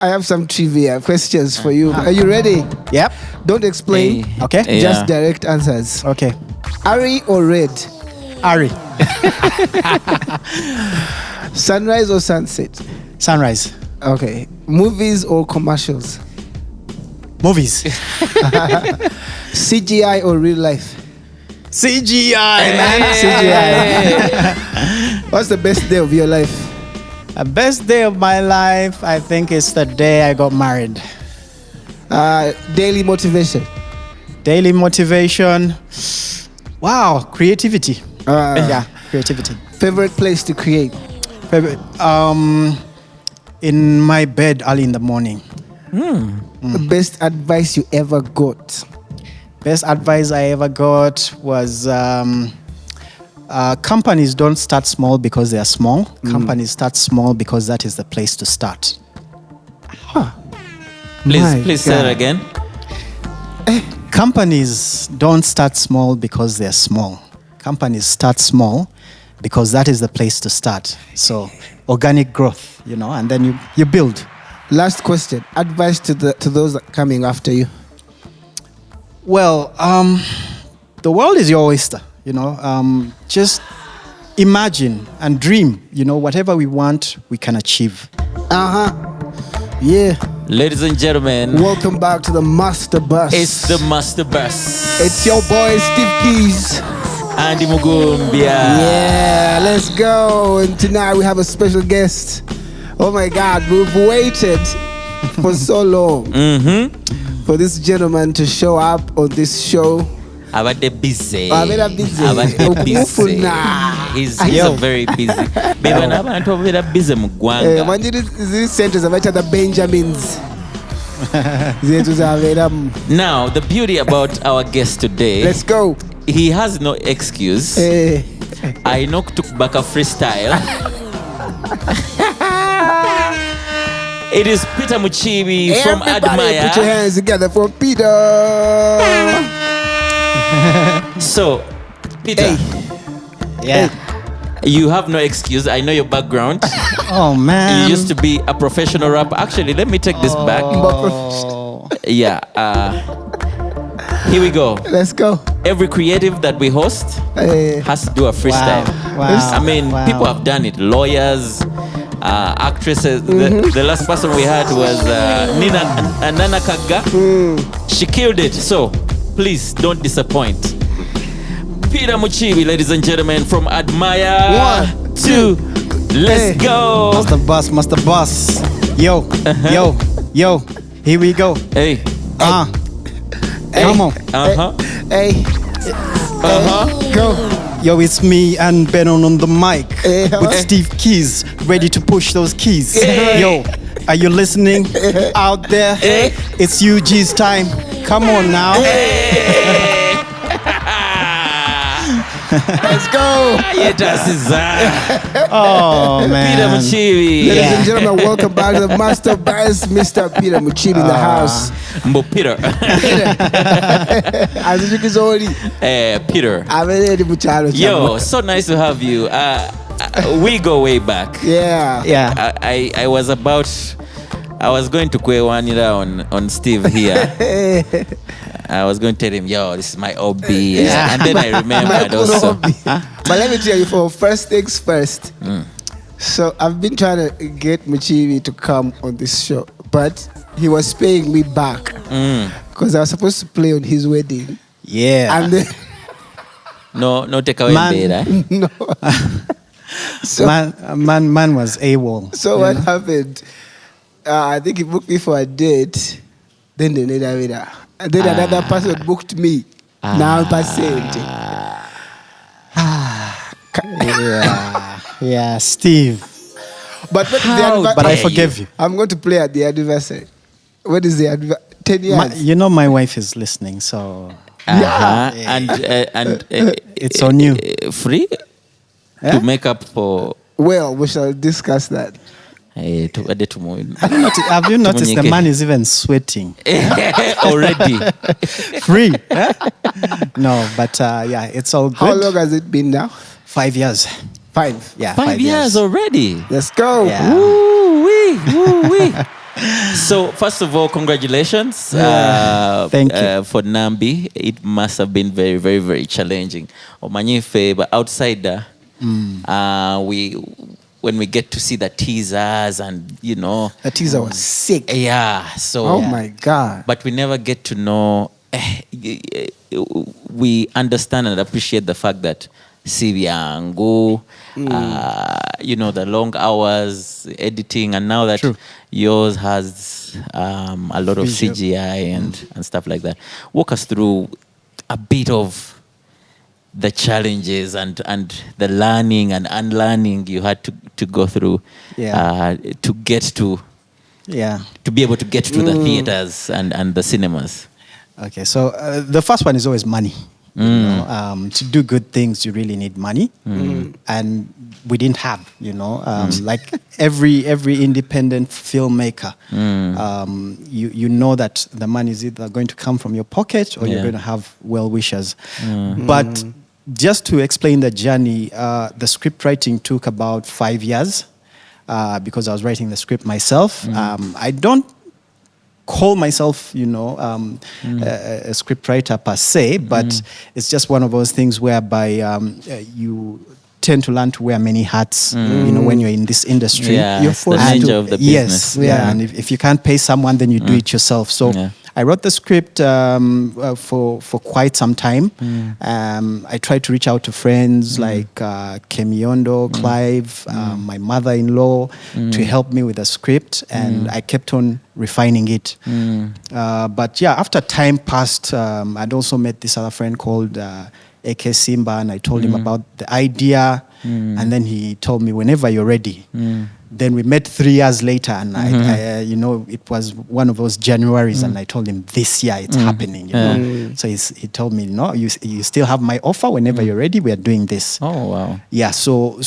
I have some trivia questions for you. Are you ready? Yep. Don't explain. Okay. Just direct answers. Okay. Ari or red? Ari. Sunrise or sunset? Sunrise. Okay. Movies or commercials? Movies. CGI or real life? CGI, man. CGI. What's the best day of your life? The best day of my life, I think, is the day I got married. Daily motivation? Daily motivation. Wow, creativity. Creativity. Favorite place to create? Favorite, in my bed early in the morning. The best advice you ever got? Best advice I ever got was companies don't start small because they are small. Companies start small because that is the place to start. Please say it again. Companies don't start small because they're small. Companies start small because that is the place to start. So organic growth, and then you build. Last question. Advice to those that coming after you. Well, the world is your oyster, just imagine and dream, whatever we want, we can achieve. Yeah. Ladies and gentlemen, welcome back to the Master Bus. It's the Master Bus. It's your boy Steve Keys. Andy Mugumbya. Yeah, let's go. And tonight we have a special guest. Oh my God, we've waited for so long for this gentleman to show up on this show. Busy. He's a very busy. Busy mugwanga. These centers of the Benjamins. Now, the beauty about our guest today. Let's go. He has no excuse. I took back a freestyle. It is Peter Mukiibi from Admire. Put your hands together for Peter. So, Peter. You have no excuse. I know your background. Oh, man. You used to be a professional rapper. Actually, let me take this back. Yeah. Here we go. Let's go. Every creative that we host has to do a freestyle. Wow. I mean, people have done it. Lawyers, actresses. The last person we had was Nana Kaga. She killed it. So, please don't disappoint. Peter Mukiibi, ladies and gentlemen, from Admire. 1, 2, let's go. Master Boss. Yo. Here we go. Hey. Come on. Go. Yo, it's me and Benon on the mic with Steve Keys, ready to push those keys. Yo, are you listening out there? It's UG's time. Come on now. Let's go. Oh, man. Peter Mukiibi. Ladies and gentlemen, welcome back to the Master Bus. Mr. Peter Mukiibi in the house. Peter. Peter. Yo, so nice to have you. We go way back. Yeah. I was going to Kwewanira on Steve here. I was going to tell him, yo, this is my hobby. And then I remembered also. But let me tell you, for first things first. So I've been trying to get Mukiibi to come on this show, but he was paying me back because I was supposed to play on his wedding. Yeah. And then no take away bed, No. So, man was AWOL. So what happened? I think he booked me for a date. Then they need a and then another person booked me. 9%. Yeah, Steve. But I forgive you. I'm going to play at the anniversary. What is the anniversary? 10 years. My wife is listening, so and it's on you. Free to make up for. Well, we shall discuss that. Have you noticed the man is even sweating already? Free? No, but it's all good. How long has it been now? 5 years. 5. Yeah, 5 years already. Let's go. Yeah. Woo-wee. So first of all, congratulations Thank you. for Nambi. It must have been very, very, very challenging. Omanyife, but outsider, we when we get to see the teasers and The teaser was sick. yeah. So Oh my God. but we never get to know. We understand and appreciate the fact that Sivyangu, the long hours editing, and now that True. yours has a lot of Visual. CGI and stuff like that. Walk us through a bit of the challenges and the learning and unlearning you had to go through to get to be able to get to the theaters and the cinemas. Okay, so the first one is always money. To do good things, you really need money, and we didn't have. Like every independent filmmaker, you know that the money is either going to come from your pocket or you're going to have well wishers. But just to explain the journey, the script writing took about 5 years because I was writing the script myself. I don't call myself, a scriptwriter per se, but it's just one of those things whereby you tend to learn to wear many hats, when you're in this industry. Yeah, You're it's the forced nature to- of the Yes, business. yeah. And if you can't pay someone, then you do it yourself. So I wrote the script for quite some time. I tried to reach out to friends like Kemiondo, Clive, my mother-in-law, to help me with the script, and I kept on refining it. But yeah, after time passed, I'd also met this other friend called AK Simba, and I told him about the idea, and then he told me, whenever you're ready. Then we met 3 years later, and I it was one of those Januaries, and I told him, this year it's happening. So he told me, no, you still have my offer. Whenever you're ready, we are doing this. Oh wow. Yeah. So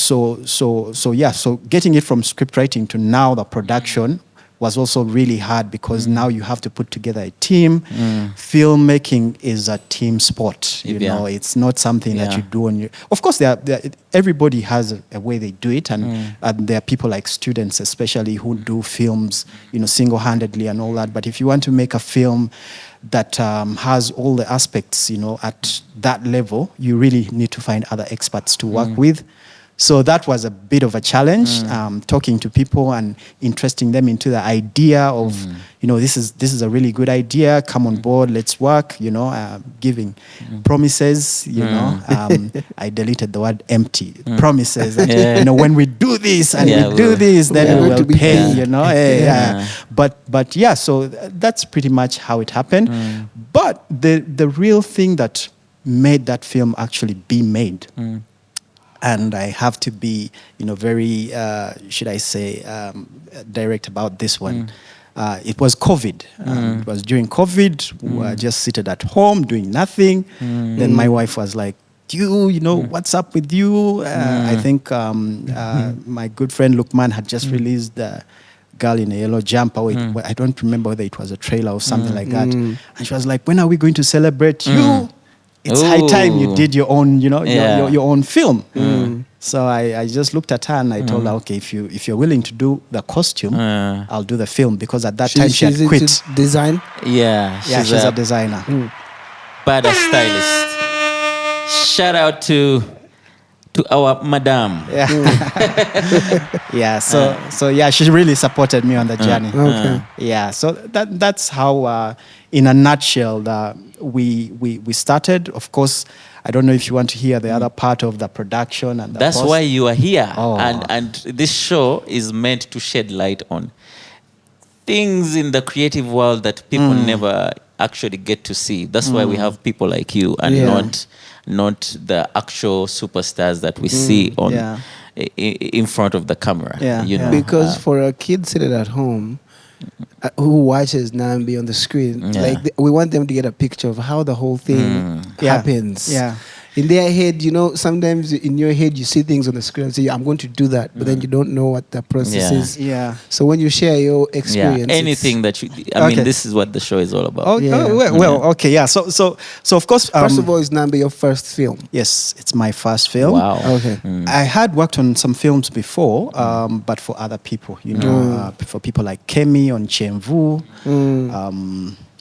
getting it from script writing to now the production was also really hard because now you have to put together a team. Filmmaking is a team sport. It's not something that you do on your. Of course, everybody has a way they do it, and there are people like students, especially, who do films, single-handedly and all that. But if you want to make a film that has all the aspects, at that level, you really need to find other experts to work with. So that was a bit of a challenge, talking to people and interesting them into the idea of, this is a really good idea. Come on board, let's work. Giving promises. I deleted the word empty. Promises. That, when we do this and we do this, then we will pay. But yeah, so that's pretty much how it happened. But the real thing that made that film actually be made. And I have to be, very, should I say, direct about this one. It was COVID. It was during COVID. We were just seated at home doing nothing. Then my wife was like, what's up with you? I think my good friend Lukman had just released the Girl in a Yellow Jumper. I don't remember whether it was a trailer or something like that. And she was like, when are we going to celebrate you? It's high time you did your own, your own film. So I just looked at her and I told her, okay, if you're willing to do the costume, I'll do the film, because at that time she had quit. Into design. Yeah, She's a designer. badass stylist. Shout out to our madam. Yeah. So yeah, she really supported me on the journey. Okay. Yeah. So that's how, in a nutshell, we started. Of course, I don't know if you want to hear the other part of the production and the That's post. why you are here. Oh. And this show is meant to shed light on things in the creative world that people never actually get to see. That's why we have people like you, and not the actual superstars that we see on in front of the camera. Because for a kid sitting at home who watches Nambi on the screen, we want them to get a picture of how the whole thing happens. Yeah. in their head, sometimes in your head you see things on the screen and say, I'm going to do that, but then you don't know what the process is. Yeah. So when you share your experience, anything that I mean, this is what the show is all about. Okay, yeah. So of course, first of all, is Nambi your first film? Yes, it's my first film. Wow. Okay. I had worked on some films before, but for other people, for people like Kemi on Chemvu.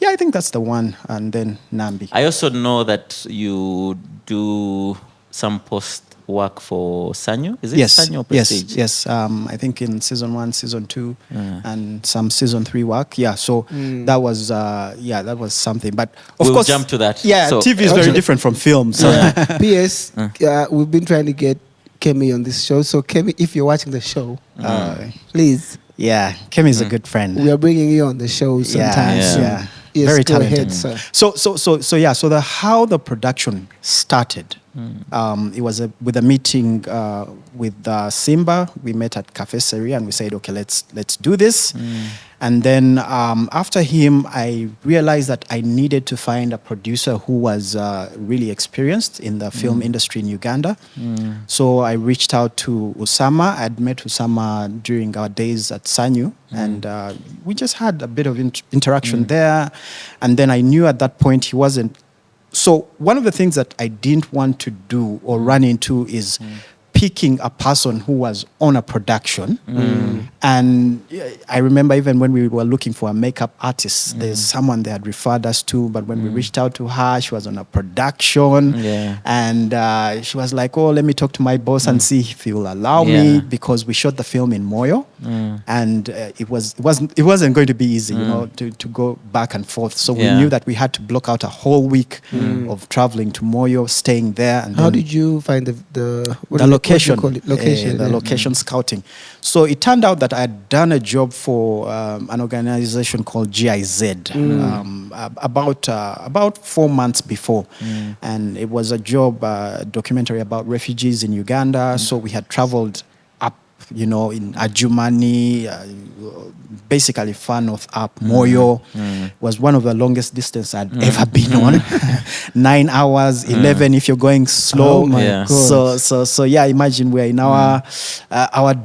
Yeah, I think that's the one, and then Nambi. I also know that you do some post work for Sanyo. Is it Sanyo or Prestige? Yes. I think in season 1, season 2, and some season 3 work. Yeah, so that was something. But of course, jump to that. Yeah, so, TV is very different from film. So. P.S. We've been trying to get Kemi on this show. So Kemi, if you're watching the show, please. Yeah, Kemi is a good friend. We are bringing you on the show sometimes. Yeah. Yes, very go talented. ahead, sir. So how the production started. It was with a meeting with Simba. We met at Cafe Seria and we said, okay, let's do this. And then after him, I realized that I needed to find a producer who was really experienced in the film industry in Uganda. So I reached out to Usama. I'd met Usama during our days at Sanyu, and we just had a bit of interaction there. And then I knew at that point he wasn't. So one of the things that I didn't want to do or run into is picking a person who was on a production. And I remember even when we were looking for a makeup artist, there's someone they had referred us to, but when we reached out to her, she was on a production. And she was like, oh, let me talk to my boss and see if he will allow me, because we shot the film in Moyo. And it wasn't going to be easy, to go back and forth. So we knew that we had to block out a whole week of traveling to Moyo, staying there. And how did you find the location? The location scouting. So it turned out that I had done a job for an organization called GIZ about 4 months before. And it was a job, documentary about refugees in Uganda. So we had traveled up, in Adjumani, basically far north up. Moyo was one of the longest distance I'd ever been on. 9 hours, 11 if you're going slow. Oh my God. So imagine we're in our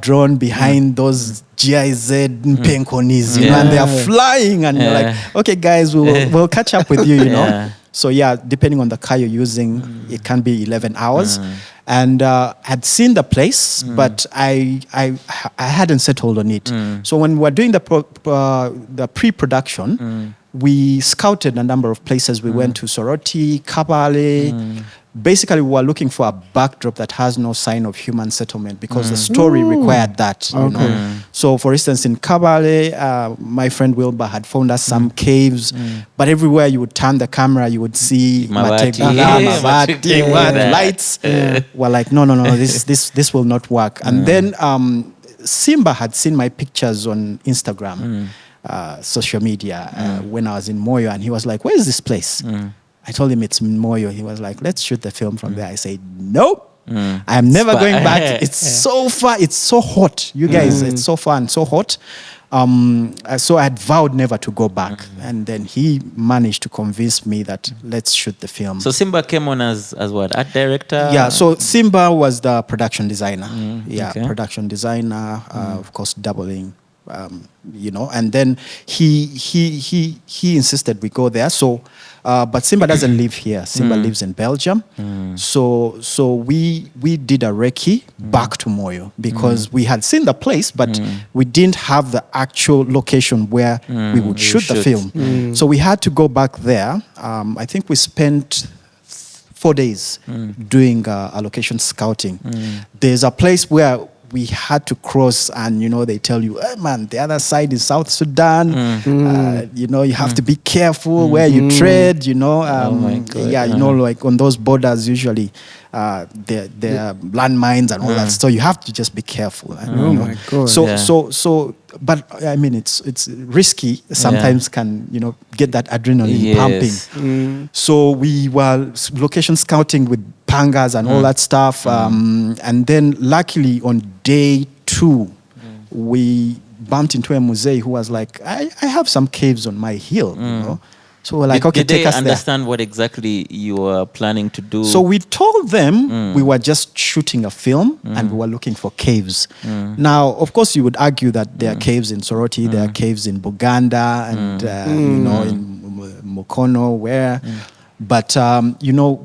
drone behind those GIZ Penkonis, and they are flying, and you're like, okay, guys, we'll catch up with you, So depending on the car you're using, it can be 11 hours. And had seen the place, but I hadn't settled on it. So when we were doing the pre-production, we scouted a number of places. We went to Soroti, Kabale. Basically, we were looking for a backdrop that has no sign of human settlement, because the story required that. So, for instance, in Kabale, my friend Wilbur had found us some caves, but everywhere you would turn the camera, you would see lights. We're like, no, this will not work. And then Simba had seen my pictures on Instagram, social media, when I was in Moyo, and he was like, where is this place? I told him it's Moyo. He was like, let's shoot the film from there. I said, nope, I'm never going back. It's so far. It's so hot. You guys, it's so far and so hot. So I had vowed never to go back. And then he managed to convince me that let's shoot the film. So Simba came on as what? Art director? Yeah, so Simba was the production designer. Production designer, of course, doubling. And then he insisted we go there. So, but Simba doesn't live here. Simba lives in Belgium. So we did a recce back to Moyo, because we had seen the place, but we didn't have the actual location where we would shoot the film. So we had to go back there. I think we spent 4 days doing a location scouting. There's a place where we had to cross, and they tell you, hey, man, the other side is South Sudan. You have to be careful where you tread. Oh my God. Like on those borders, usually there are landmines and all that. So you have to just be careful. My God. So, but I mean, it's risky. Sometimes can get that adrenaline pumping. So we were location scouting with pangas and all that stuff. And then luckily on day 2, we bumped into a Muzei who was like, I have some caves on my hill, So we're like, okay, did they take us there. understand what exactly you were planning to do? So we told them we were just shooting a film and we were looking for caves. Now, of course, you would argue that there are caves in Soroti, there are caves in Buganda, and in Mukono, where. But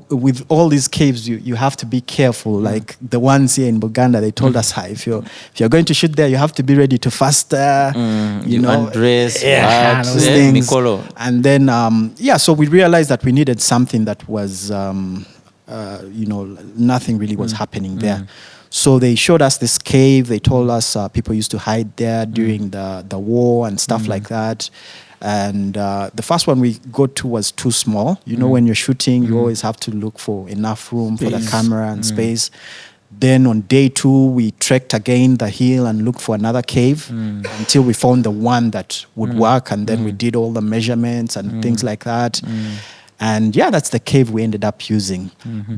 with all these caves, you have to be careful. Like the ones here in Buganda, they told us, if you're going to shoot there, you have to be ready to fast. You undress, those things. Mikolo. And then so we realized that we needed something that was nothing really was happening there. So they showed us this cave. They told us people used to hide there during the war and stuff like that. And the first one we got to was too small. When you're shooting, you always have to look for enough room for the camera and space. Then on day 2, we trekked again the hill and looked for another cave until we found the one that would work. And then we did all the measurements and things like that. And that's the cave we ended up using.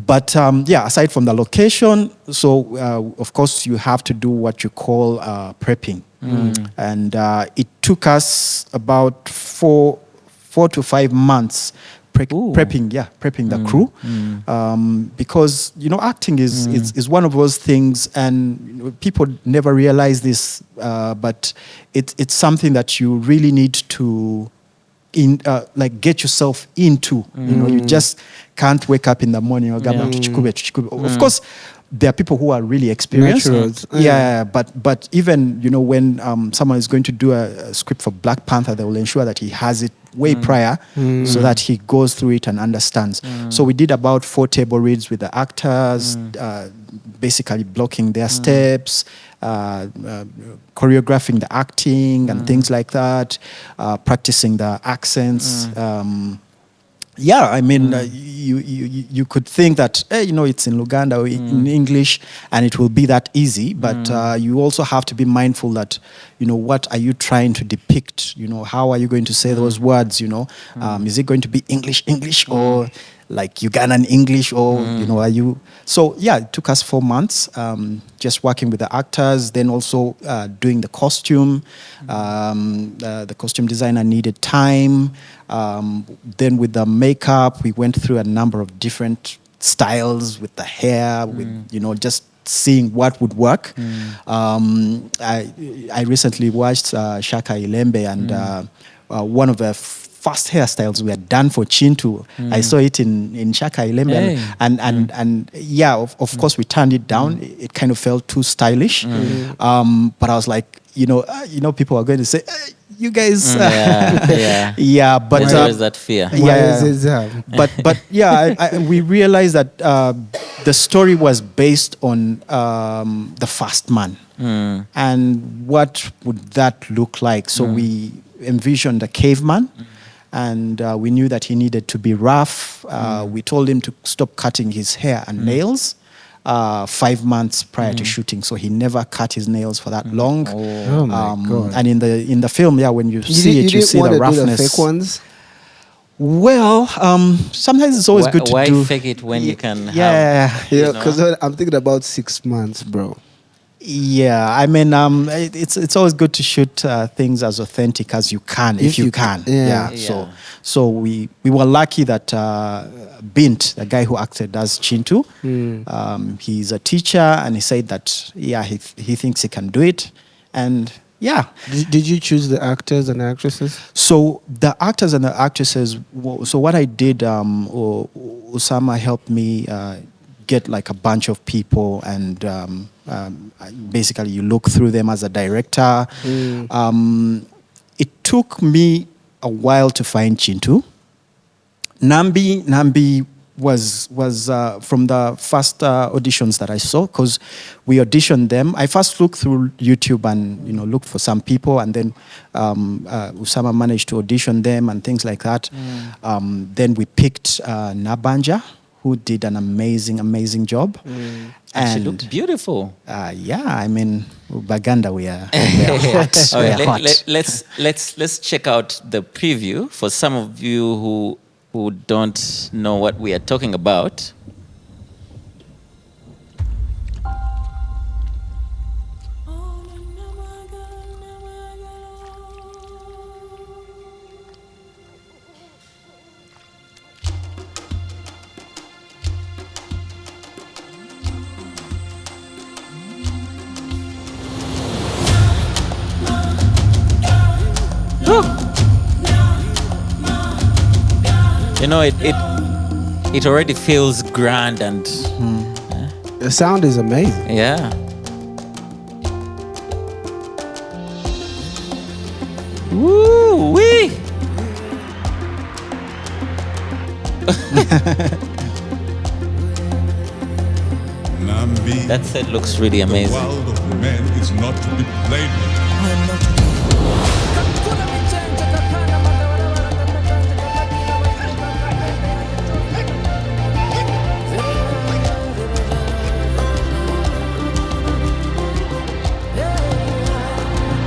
But aside from the location, so of course you have to do what you call prepping. And it took us about 4 to 5 months prepping the crew. Because, acting is one of those things, and people never realize this, but it's something that you really need to get yourself into. You just can't wake up in the morning or of course there are people who are really experienced. But even when someone is going to do a script for Black Panther, they will ensure that he has it way prior so that he goes through it and understands. So we did about 4 table reads with the actors, basically blocking their steps, choreographing the acting and things like that, practicing the accents. You could think that it's in Luganda or in English and it will be that easy, but you also have to be mindful that what are you trying to depict? How are you going to say those words? Is it going to be English or like Ugandan English, or are you? So it took us 4 months just working with the actors, then also doing the costume. The costume designer needed time. Then with the makeup, we went through a number of different styles with the hair, with just seeing what would work. I recently watched Shaka Ilembe, and one of the first hairstyles we had done for Chintu. I saw it in Shaka Ilembe, and of course we turned it down. It kind of felt too stylish, but I was like, people are going to say, you guys, but there's always that fear. But we realized that the story was based on the first man, and what would that look like? So we envisioned a caveman. And we knew that he needed to be rough. We told him to stop cutting his hair and nails 5 months prior to shooting, so he never cut his nails for that long. Oh my God. And in the film, when you see it, you see the roughness. Do the fake ones? Well, sometimes it's always good to why do. fake it when you can? Because I'm thinking about 6 months, bro. Yeah, I mean, it's always good to shoot things as authentic as you can, if you can. So we were lucky that Bint, the guy who acted as Chintu, he's a teacher, and he said that he thinks he can do it, and Did you choose the actors and actresses? So the actors and the actresses. So what I did, Osama helped me get like a bunch of people, and basically you look through them as a director. It took me a while to find Chintu. Nambi was from the first auditions that I saw, because we auditioned them. I first looked through YouTube and looked for some people, and then Usama managed to audition them and things like that. Then we picked Nabanja, who did an amazing job. And she looked beautiful. I mean, Baganda, we are hot. Hot. Let's check out the preview for some of you who don't know what we are talking about. You know, it already feels grand and The sound is amazing. yeah. Woo wee! Nambi, That set looks really the amazing. world of men is not to be played with.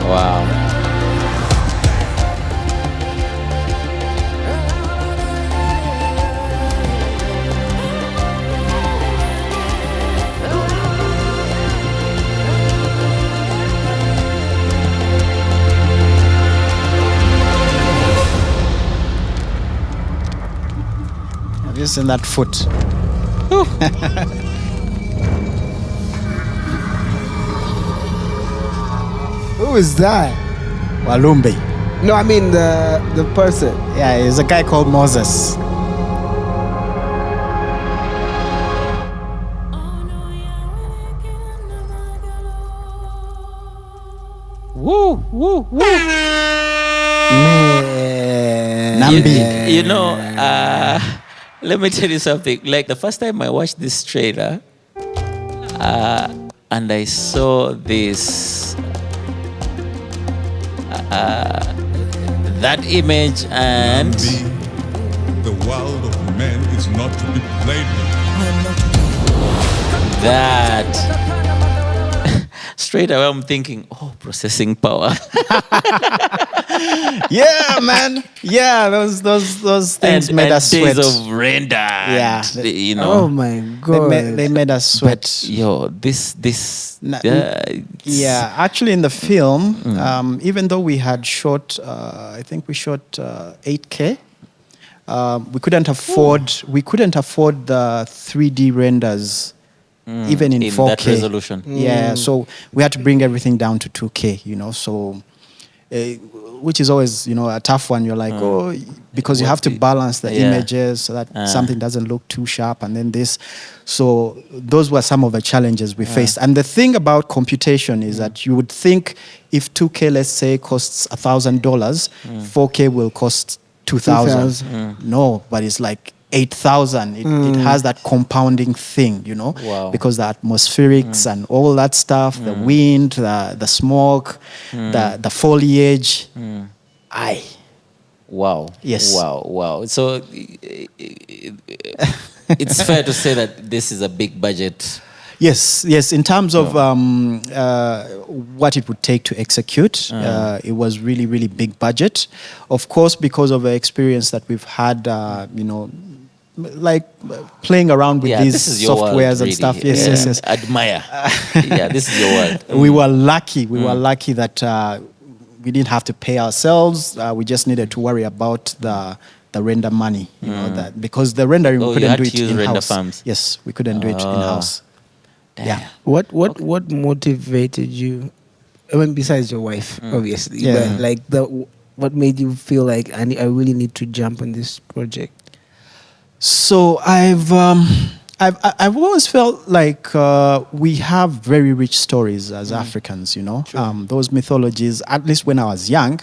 Wow. Have you seen that foot? Who is that? Walumbe. No, I mean the person. Yeah, he's a guy called Moses. Woo woo woo! Man. Nambi. You know, let me tell you something. Like the first time I watched this trailer, and I saw this, that image, and Nambi, the world of men is not to be played with. that. Straight away, I'm thinking, oh, processing power. Yeah, man. Yeah, those things made us days sweat. of render. Yeah. and, you know. Oh my god. They made us sweat. Yo, this. Na- it's- Yeah, actually, in the film, even though we had shot, I think we shot 8K. We couldn't afford the 3D renders, even in 4K. that resolution. Yeah, so we had to bring everything down to 2K. You know, so which is always a tough one. You're like, oh, because you have to balance the Yeah. images so that something doesn't look too sharp, and then this. So those were some of the challenges we faced. And the thing about computation is that you would think if 2K, let's say, costs $1,000, 4K will cost 2,000. No, but it's like 8,000. It has that compounding thing, Wow. because the atmospherics and all that stuff, the wind, the smoke, the foliage. Aye. Wow. Yes. Wow. So it's fair to say that this is a big budget. Yes. In terms of what it would take to execute, it was really, really big budget. Of course, because of the experience that we've had, like playing around with these this is your softwares world, and really. stuff. Yes. Admire. Yeah, this is your world. We were lucky. We were lucky that we didn't have to pay ourselves. We just needed to worry about the render money. That because the rendering Oh, we you couldn't had do to it use in render house. farms. Yes, we couldn't do it in house. Yeah. What motivated you? I mean, besides your wife, obviously. Yeah. But like what made you feel like I really need to jump on this project? So I've always felt like we have very rich stories as Africans, those mythologies, at least when I was young.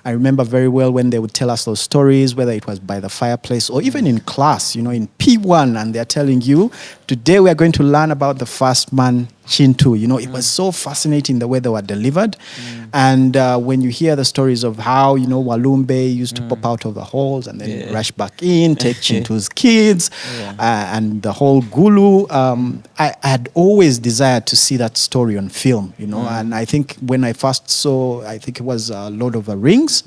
I remember very well when they would tell us those stories, whether it was by the fireplace or even in class, in P1, and they're telling you, today we are going to learn about the first man, Chintu. It was so fascinating the way they were delivered. And when you hear the stories of how, Walumbe used to pop out of the halls and then rush back in, take Chintu's kids, and the whole Gulu, I had always desired to see that story on film, and I think when I first saw, I think it was Lord of the Rings,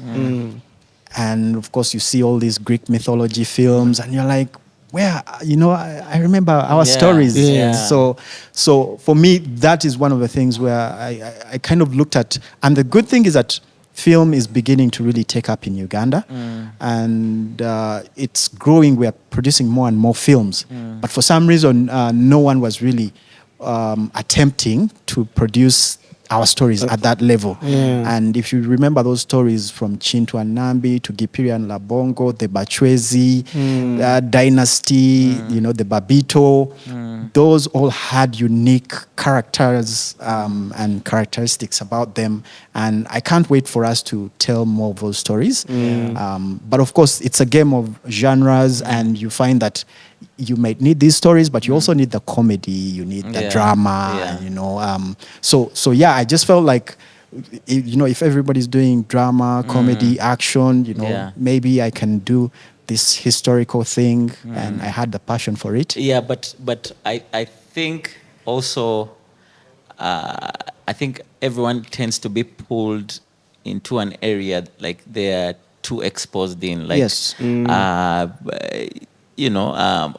and of course you see all these Greek mythology films, and you're like, where, I remember our stories. Yeah. So for me, that is one of the things where I kind of looked at, and the good thing is that film is beginning to really take up in Uganda, and it's growing. We are producing more and more films, but for some reason, no one was really attempting to produce our stories at that level. And if you remember those stories from Chintu and Nambi to Gipiri and Labongo, the Bachwezi dynasty, you know, the Babito, those all had unique characters and characteristics about them. And I can't wait for us to tell more of those stories. But of course, it's a game of genres, and you find that you might need these stories, but you also need the comedy, you need the drama, you know. So yeah, I just felt like, you know, if everybody's doing drama, comedy, action, you know, maybe I can do this historical thing, and I had the passion for it. Yeah, but I think also, I think everyone tends to be pulled into an area like they're too exposed in. Like, Yes. You know,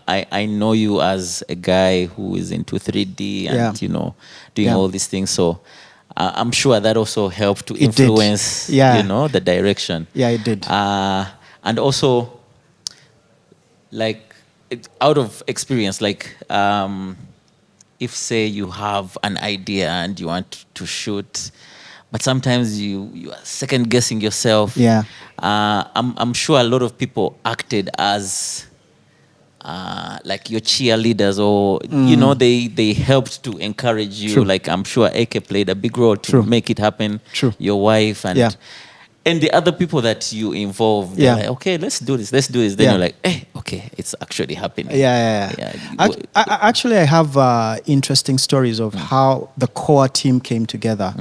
I know you as a guy who is into 3D and, you know, doing all these things. So I'm sure that also helped to influence, you know, the direction. Yeah, it did. And also, like, out of experience, like, if, say, you have an idea and you want to shoot, but sometimes you are second guessing yourself. Yeah. I'm sure a lot of people acted as like your cheerleaders, or you know, they helped to encourage you. True. Like, I'm sure AK played a big role to make it happen. True. Your wife and the other people that you involved. They're like, okay, let's do this. Then you're like, hey, okay, it's actually happening. Actually, I have interesting stories of how the core team came together.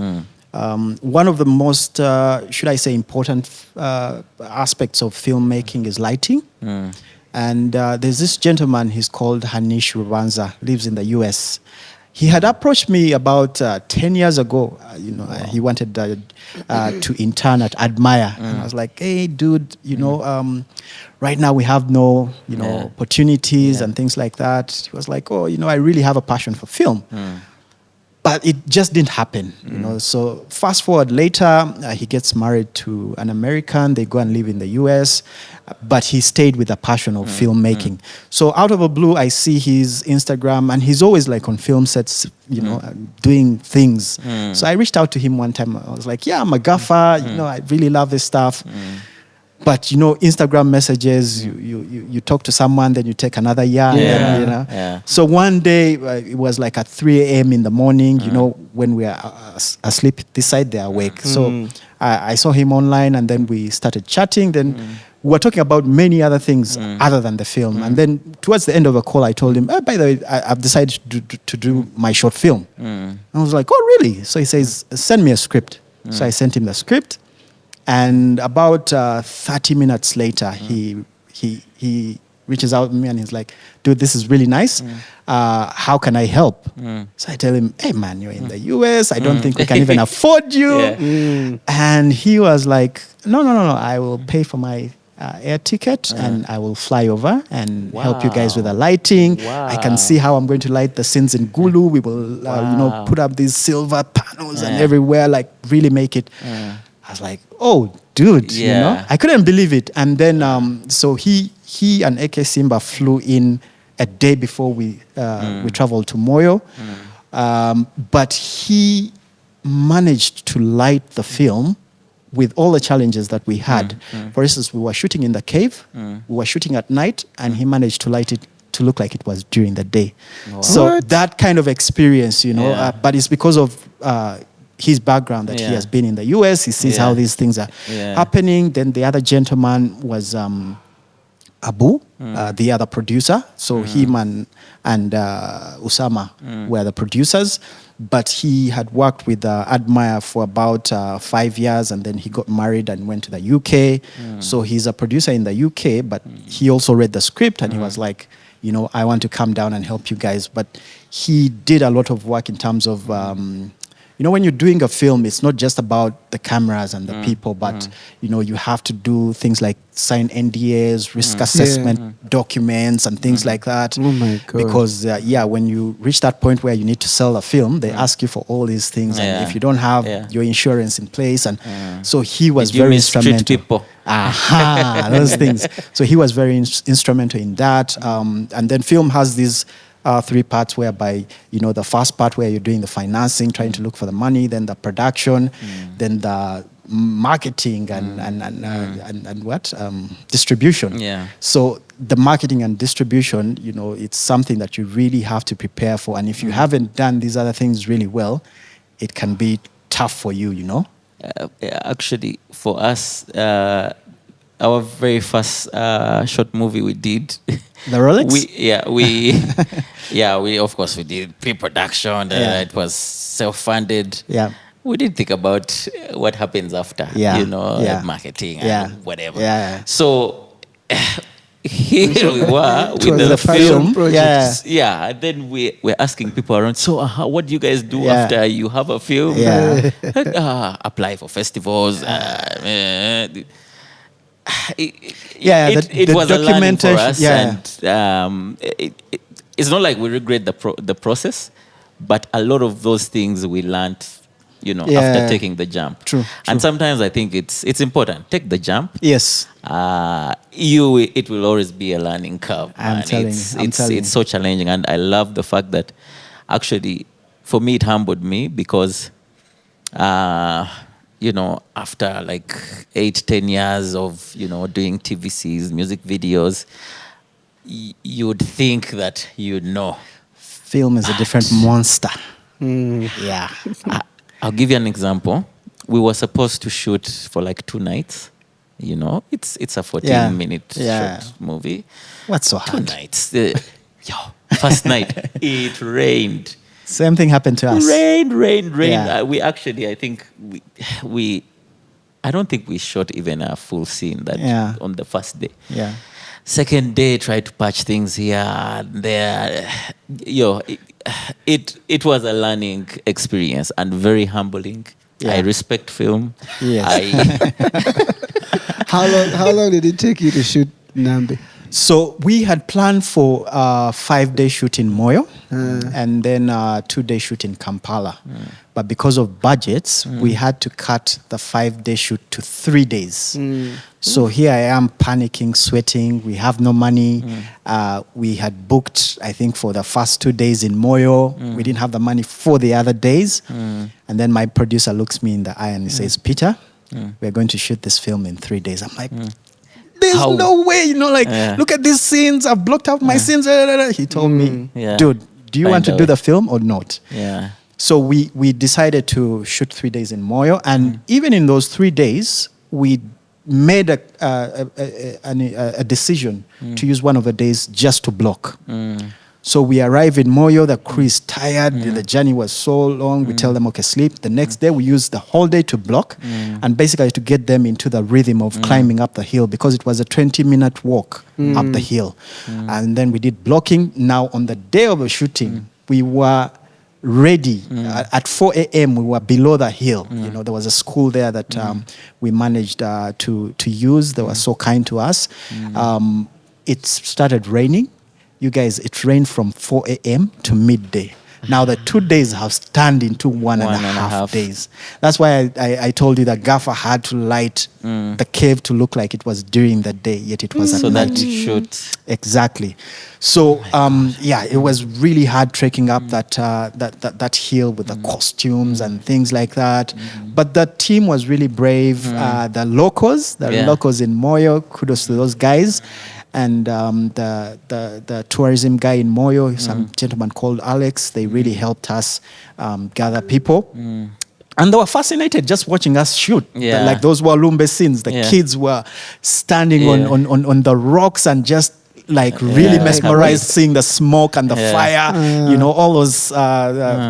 One of the most, should I say, important aspects of filmmaking is lighting. And there's this gentleman, he's called Hanish Rubanza, lives in the US. He had approached me about 10 years ago. You know, he wanted to intern at Admire. And I was like, hey, dude, you know, right now we have no, you know, opportunities and things like that. He was like, oh, you know, I really have a passion for film. But it just didn't happen, you know. So fast forward later, he gets married to an American. They go and live in the US, but he stayed with the passion of filmmaking. So out of the blue, I see his Instagram, and he's always like on film sets, you know, doing things. So I reached out to him one time. I was like, yeah, I'm a gaffer. You know, I really love this stuff. But, you know, Instagram messages, you talk to someone, then you take another yarn, you know. So one day, it was like at 3 a.m. in the morning, you know, when we are asleep this side, they're awake. So I saw him online, and then we started chatting. Then we were talking about many other things other than the film. And then towards the end of the call, I told him, by the way, I've decided to do my short film. And I was like, oh, really? So he says, send me a script. So I sent him the script. And about 30 minutes later, he reaches out to me and he's like, dude, this is really nice. How can I help? So I tell him, hey, man, you're in the US. I don't think we can even afford you. And he was like, no. I will pay for my air ticket and I will fly over and help you guys with the lighting. I can see how I'm going to light the scenes in Gulu. We will, you know, put up these silver panels and everywhere, like really make it. I was like, oh, dude, you know, I couldn't believe it. And then, so he and AK Simba flew in a day before we traveled to Moyo. But he managed to light the film with all the challenges that we had. For instance, we were shooting in the cave, we were shooting at night, and he managed to light it to look like it was during the day. So that kind of experience, you know, but it's because of his background that he has been in the US. He sees how these things are happening. Then the other gentleman was Abu, the other producer. So him and Usama were the producers. But he had worked with Admire for about 5 years, and then he got married and went to the UK. So he's a producer in the UK, but he also read the script, and he was like, you know, I want to come down and help you guys. But he did a lot of work in terms of you know, when you're doing a film, it's not just about the cameras and the people, but, you know, you have to do things like sign NDAs, risk assessment documents and things like that. Oh my God. Because, when you reach that point where you need to sell a film, they ask you for all these things. And if you don't have your insurance in place, and so he was very instrumental. People? Those things. So he was very instrumental in that. And then film has these three parts whereby, the first part where you're doing the financing, trying to look for the money, then the production, then the marketing and what? Distribution. Yeah. So the marketing and distribution, it's something that you really have to prepare for. And if you haven't done these other things really well, it can be tough for you, Actually, for us, our very first short movie we did. The Rolex? We of course we did pre-production. It was self-funded. Yeah. We didn't think about what happens after. Marketing and whatever. Yeah. So here we were It with was the a film project. Yeah, and then we're asking people around, so what do you guys do after you have a film? Yeah. Apply for festivals. The was a learning for us, yeah. and it's not like we regret the process, but a lot of those things we learned, after taking the jump. True. And sometimes I think it's important. Take the jump. Yes. It will always be a learning curve. It's so challenging, and I love the fact that actually, for me, it humbled me because, after like 8-10 years of doing TVCs, music videos, you would think that film is a different monster. Yeah. I'll give you an example. We were supposed to shoot for like 2 nights. It's a 14-minute short movie. What's so 2 hard? nights. First night, it rained. Same thing happened to us. Rain. Yeah. We actually, I think I don't think we shot even a full scene on the first day. Yeah. Second day, tried to patch things here and there. It was a learning experience and very humbling. Yeah. I respect film. Yes. How long did it take you to shoot Nambi? So we had planned for a 5-day shoot in Moyo and then a 2-day shoot in Kampala. But because of budgets, we had to cut the 5-day shoot to 3 days. So here I am panicking, sweating. We have no money. We had booked, I think, for the first 2 days in Moyo. We didn't have the money for the other days. And then my producer looks me in the eye and he says, Peter, we're going to shoot this film in 3 days. I'm like, there's no way, look at these scenes. I've blocked out my scenes. He told me, dude, do you want to do the film or not? Yeah. So we decided to shoot 3 days in Moyo. And even in those 3 days, we made a decision to use one of the days just to block. So we arrive in Moyo, the crew is tired, the journey was so long, we tell them, okay, sleep. The next day we use the whole day to block and basically to get them into the rhythm of climbing up the hill because it was a 20-minute walk up the hill. And then we did blocking. Now on the day of the shooting, we were ready. At 4 a.m. we were below the hill. There was a school there that we managed to use. They were so kind to us. It started raining. You guys, it rained from 4 a.m. to midday. Now the 2 days have turned into one and a half days. That's why I told you that Gaffer had to light the cave to look like it was during the day, yet it was at night. So that shoot. Exactly. So it was really hard trekking up that hill with the costumes and things like that. But the team was really brave. The locals in Moyo, kudos to those guys. And the tourism guy in Moyo, some gentleman called Alex, they really helped us gather people. And they were fascinated just watching us shoot. Like those Walumbe scenes. The kids were standing on the rocks and just really mesmerized seeing the smoke and the fire, all those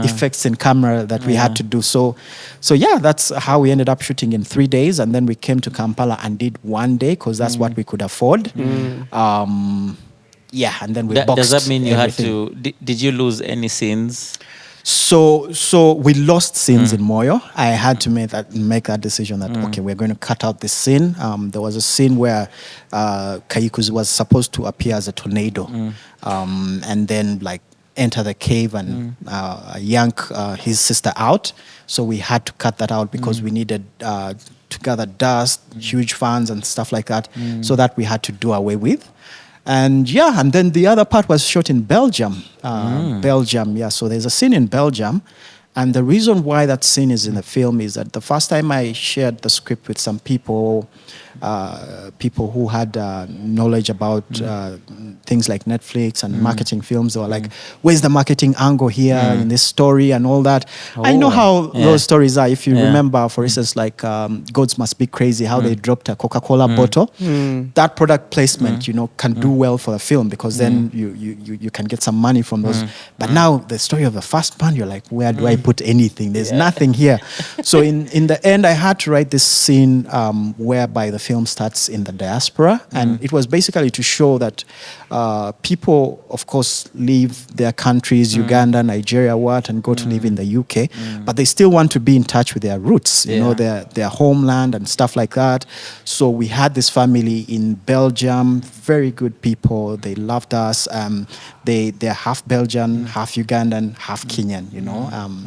effects in camera that we had to do. So that's how we ended up shooting in 3 days. And then we came to Kampala and did 1 day because that's what we could afford. And then we boxed. Does that mean you everything. had to, did you lose any scenes? So we lost scenes in Moyo. I had to make that decision that, okay, we're going to cut out this scene. There was a scene where Kayiku's was supposed to appear as a tornado and then enter the cave and yank his sister out. So we had to cut that out because we needed to gather dust, huge fans and stuff like that. So that we had to do away with. And and then the other part was shot in Belgium. Belgium, yeah. So there's a scene in Belgium. And the reason why that scene is in the film is that the first time I shared the script with some people, people who had knowledge about things like Netflix and marketing films, they were like, where's the marketing angle here in this story and all that? I know how those stories are. If you remember, for instance, like Gods Must Be Crazy, how they dropped a Coca-Cola bottle. That product placement, can do well for the film because then you can get some money from those. But now the story of the first man, you're like, where do I put anything? There's nothing here. So in the end, I had to write this scene whereby the film starts in the diaspora. And it was basically to show that people, of course, leave their countries, Uganda, Nigeria, and go to live in the UK, but they still want to be in touch with their roots, you know, their homeland and stuff like that. So we had this family in Belgium, very good people. They loved us. They're half Belgian, half Ugandan, half Kenyan,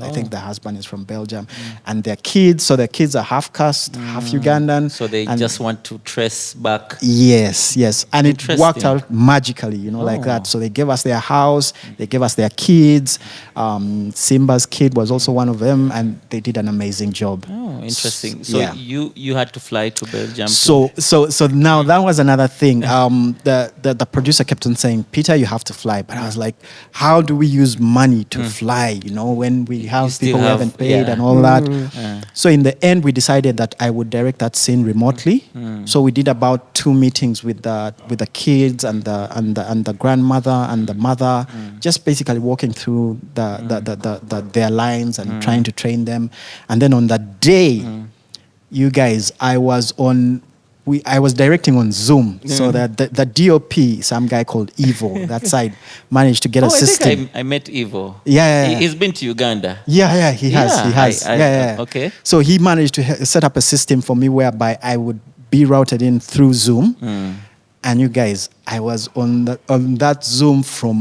I think the husband is from Belgium. And their kids are half caste, half Ugandan. So they just want to trace back. Yes. And it worked out magically, like that. So they gave us their house, they gave us their kids. Simba's kid was also one of them, and they did an amazing job. Oh, interesting. So you had to fly to Belgium. So now that was another thing. The producer kept on saying, Peter, you have to fly. But I was like, how do we use money to fly, when we have people who haven't paid and all that? So in the end, we decided that I would direct that scene remotely. So we did about 2 meetings with the kids and the grandmother and the mother, just basically walking through their lines and trying to train them. And then on that day, you guys, I was directing on Zoom. So that the DOP, some guy called Evo, that side, managed to get a system. I think I met Evo. Yeah. He's been to Uganda. Yeah, he has. Okay. So he managed to set up a system for me whereby I would be routed in through Zoom. And you guys, I was on that Zoom for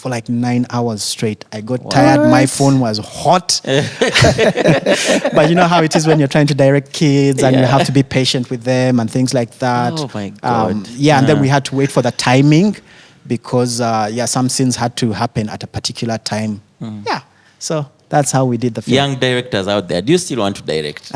like 9 hours straight. I got tired. My phone was hot. But you know how it is when you're trying to direct kids and you have to be patient with them and things like that. Oh my God. And then we had to wait for the timing because some scenes had to happen at a particular time. So that's how we did the film. Young directors out there, do you still want to direct?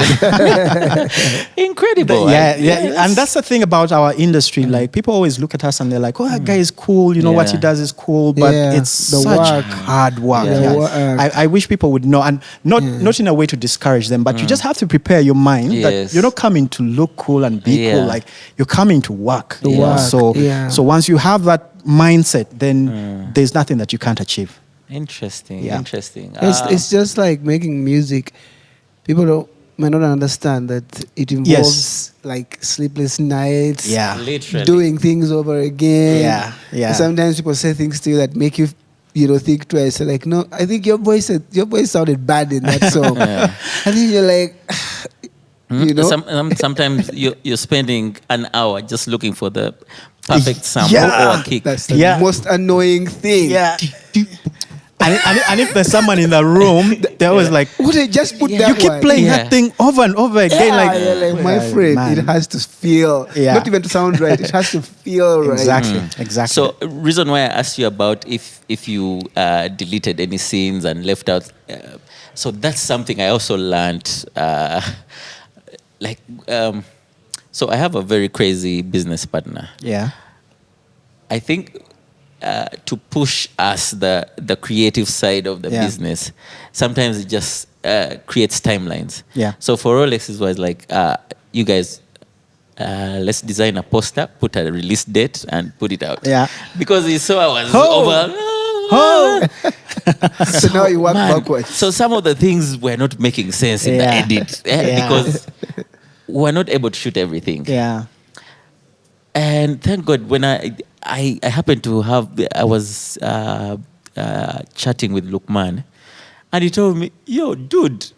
Incredible. And that's the thing about our industry. Like, people always look at us and they're like, oh, that guy is cool. What he does is cool. But it's the such work. hard work. Work. I wish people would know. And not in a way to discourage them, but you just have to prepare your mind that you're not coming to look cool and be cool. Like, you're coming to work. So once you have that mindset, then there's nothing that you can't achieve. Interesting. It's just like making music. People may not understand that it involves like sleepless nights, literally doing things over again. Sometimes people say things to you that make you think twice. They're like, no, I think your voice sounded bad in that song. I think you're like, sometimes you're spending an hour just looking for the perfect sample or a kick. That's the most annoying thing. And if there's someone in the room, they're always like, would I just put that you keep playing that thing over and over again. My friend, man. it has to feel, not even to sound right, it has to feel right. Exactly. So, reason why I asked you about if you deleted any scenes and left out, so that's something I also learned. So I have a very crazy business partner. Yeah. I think to push us the creative side of the business, sometimes it just creates timelines. Yeah. So for Rolex, it was like, you guys, let's design a poster, put a release date, and put it out. Yeah. Because he saw I was over. So now you work backwards. So some of the things were not making sense in the edit because we're not able to shoot everything. Yeah. And thank God, when I happened to I was chatting with Lukman, and he told me, yo, dude,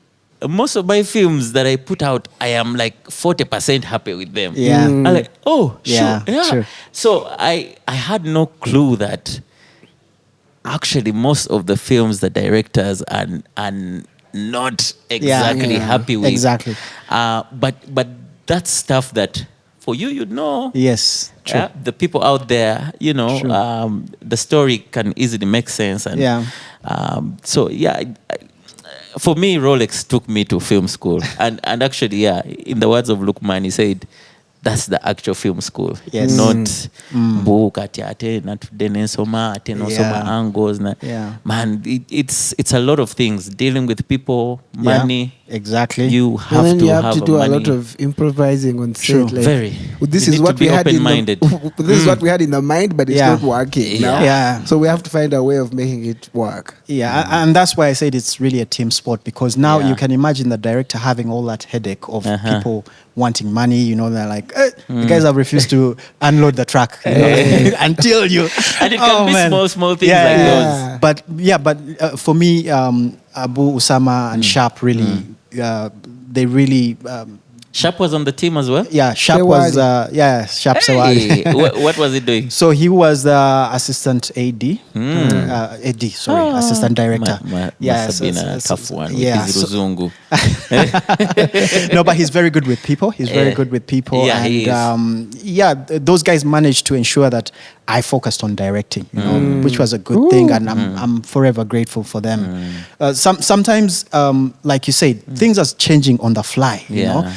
most of my films that I put out, I am like 40% happy with them. Yeah. I'm like, oh, Yeah, sure. Yeah. sure. So I had no clue that actually most of the films the directors are not exactly happy with. Exactly. But that's stuff that for you, you know. Yes, true. Yeah, the people out there, you know, True. the story can easily make sense. And Yeah. so yeah, for me, Rolex took me to film school, and actually, yeah, in the words of Lukman, he said, "That's the actual film school, Yes. not book ate na tudene soma ate no soma Yeah. angles na." Yeah. Man, it's a lot of things dealing with people, Yeah, money. exactly. You And have then to you have to do money. a lot of improvising on set. True. Like, Very. This You is need what to be we had in open-minded. this is what we had in the mind, but it's Yeah. not working. Yeah. Now. Yeah. So we have to find a way of making it work. Yeah, and that's why I said it's really a team sport, because now Yeah. you can imagine the director having all that headache of people wanting money. You know, they're like, you guys have refused to unload the truck you know, until you. And it can be man. small things Yeah, like yeah. those. But for me, Abu, Usama, and Sharp really, they really. Sharp was on the team as well. Yeah, Sharp was Sharp Sawadi. Hey, what was he doing? So he was the assistant AD, assistant director. Must have been a tough one with yeah, his Ruzungu. No, but he's very good with people. He's very good with people. Yeah, and he is. those guys managed to ensure that I focused on directing, you know, which was a good thing, and I'm forever grateful for them. Sometimes, like you said, things are changing on the fly. You know,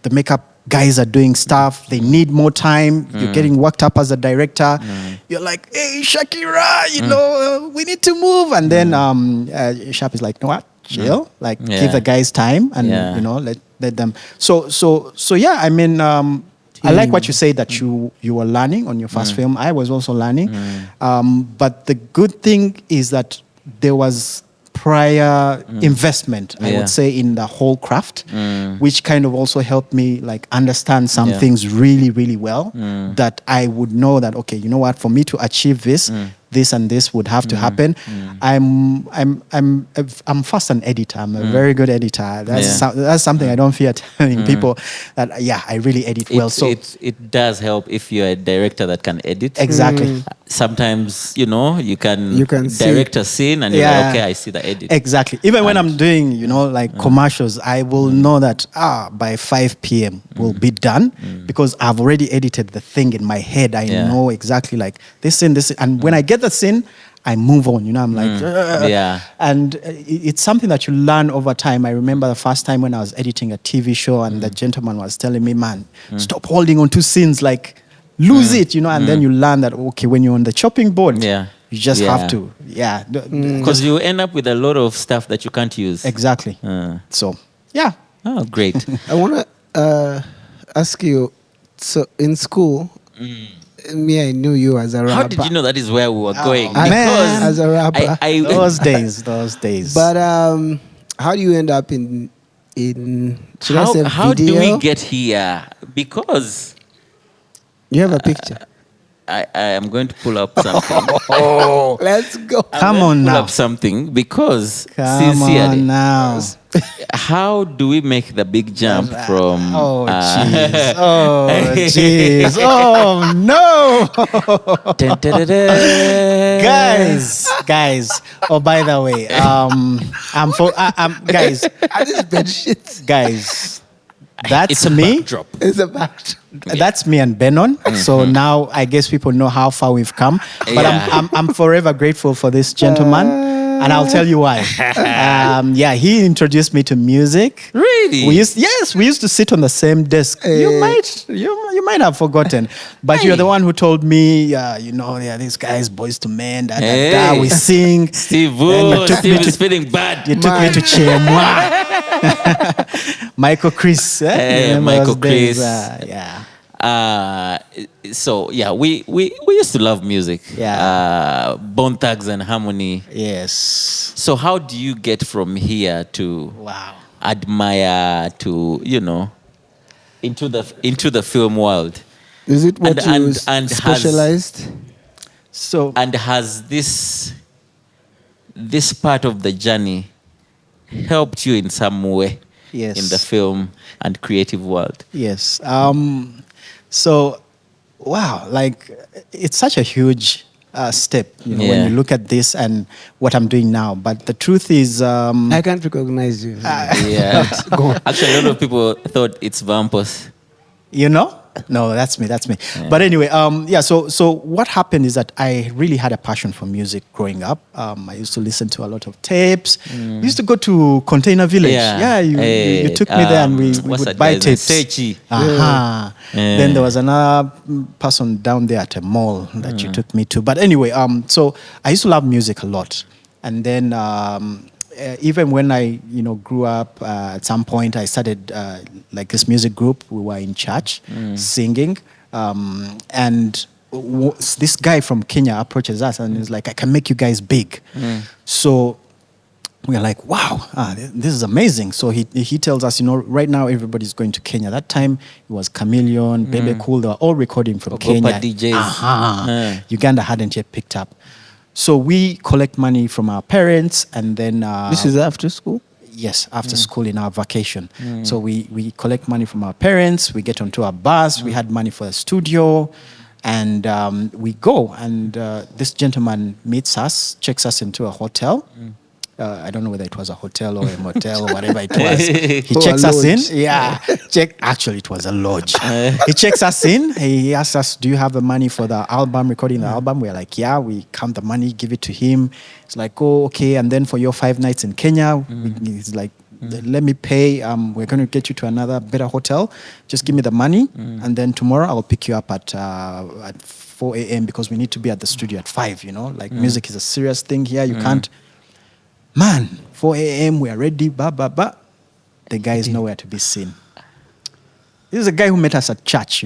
the makeup guys are doing stuff. They need more time. You're getting worked up as a director. You're like, hey, Shakira, you know, we need to move. And then Sharp is like, you know what? Chill. Like, give the guys time and, you know, let them. So yeah, I mean, I like what you say that you were learning on your first film. I was also learning. But the good thing is that there was prior investment, I would say, in the whole craft, which kind of also helped me like understand some things really, really well, that I would know that, okay, you know what, for me to achieve this, this and this would have to happen. I'm first an editor. I'm a very good editor. That's something I don't fear telling people that I really edit well. So it does help if you're a director that can edit. Exactly. Sometimes you know you can direct a scene and you're like, okay, I see the edit. Exactly. Even when I'm doing, you know, like commercials, I will know that by 5 p.m. we'll be done because I've already edited the thing in my head. I know exactly like this scene, and when I get the scene, I move on. You know, I'm like, and it's something that you learn over time. I remember the first time when I was editing a TV show, and the gentleman was telling me, "Man, stop holding on to scenes, like lose it." You know, and then you learn that okay, when you're on the chopping board, you just have to, because you end up with a lot of stuff that you can't use. Exactly. So, yeah. Oh, great. I want to ask you. So in school. Me, I knew you as a rapper. How did you know that is where we were going? Because as a rapper, those days. But how do you end up in should I say how do video? we get here? Because You have a picture. I am going to pull up something. Let's go. Come on pull now. up something because Come sincerely, on now. how do we make the big jump from? Oh jeez. Oh jeez. Oh no. Guys. Oh, by the way, guys. I just bed shit. Guys, that's It's a me. backdrop. It's a back. That's me and Benon. So now I guess people know how far we've come. But I'm forever grateful for this gentleman, and I'll tell you why. He introduced me to music. Really? We used to sit on the same desk. You might have forgotten, but you're the one who told me, these guys, Boys to Men, we sing. Steve is feeling bad. You took me to Chemwa. Michael Chris. Michael Chris. Yeah. So yeah, we used to love music. Yeah. Bone Thugs and Harmony. Yes. So how do you get from here to admire to into the film world? Is it what you specialized? Has this part of the journey helped you in some way? Yes. In the film and creative world? Yes. So, wow, like it's such a huge step, when you look at this and what I'm doing now. But the truth is, I can't recognize you. Yeah. Actually, a lot of people thought it's Vampos. You know? No, that's me. That's me. But anyway, So what happened is that I really had a passion for music growing up. I used to listen to a lot of tapes. We used to go to Container Village. Yeah. You took me there, and we what's would that buy guy's name? tapes. Sechi. Then there was another person down there at a mall that you took me to. But anyway, so I used to love music a lot, and then. Even when I, grew up, at some point I started like this music group. We were in church singing, and this guy from Kenya approaches us and he's like, "I can make you guys big." So we're like, "Wow, this is amazing." So he tells us, right now everybody's going to Kenya. That time it was Chameleon, Bebe Cool. They were all recording from Kenya. DJs. Uganda hadn't yet picked up. So we collect money from our parents, and then This is after school? yes, after school in our vacation. So we collect money from our parents. We get onto a bus. We had money for a studio, and we go. And this gentleman meets us, checks us into a hotel. I don't know whether it was a hotel or a motel or whatever it was. He checks us in. Yeah. Actually, it was a lodge. He checks us in. He asks us, "Do you have the money for the album, recording the album?" We're like, "Yeah." We count the money, give it to him. It's like, "Oh, okay." And then for your 5 nights in Kenya, he's like, "Let me pay. We're going to get you to another better hotel. Just give me the money. And then tomorrow I'll pick you up at 4 a.m. because we need to be at the studio at 5, Like music is a serious thing here. You can't... Man, 4 a.m., we are ready, The guy is nowhere to be seen. This is a guy who met us at church,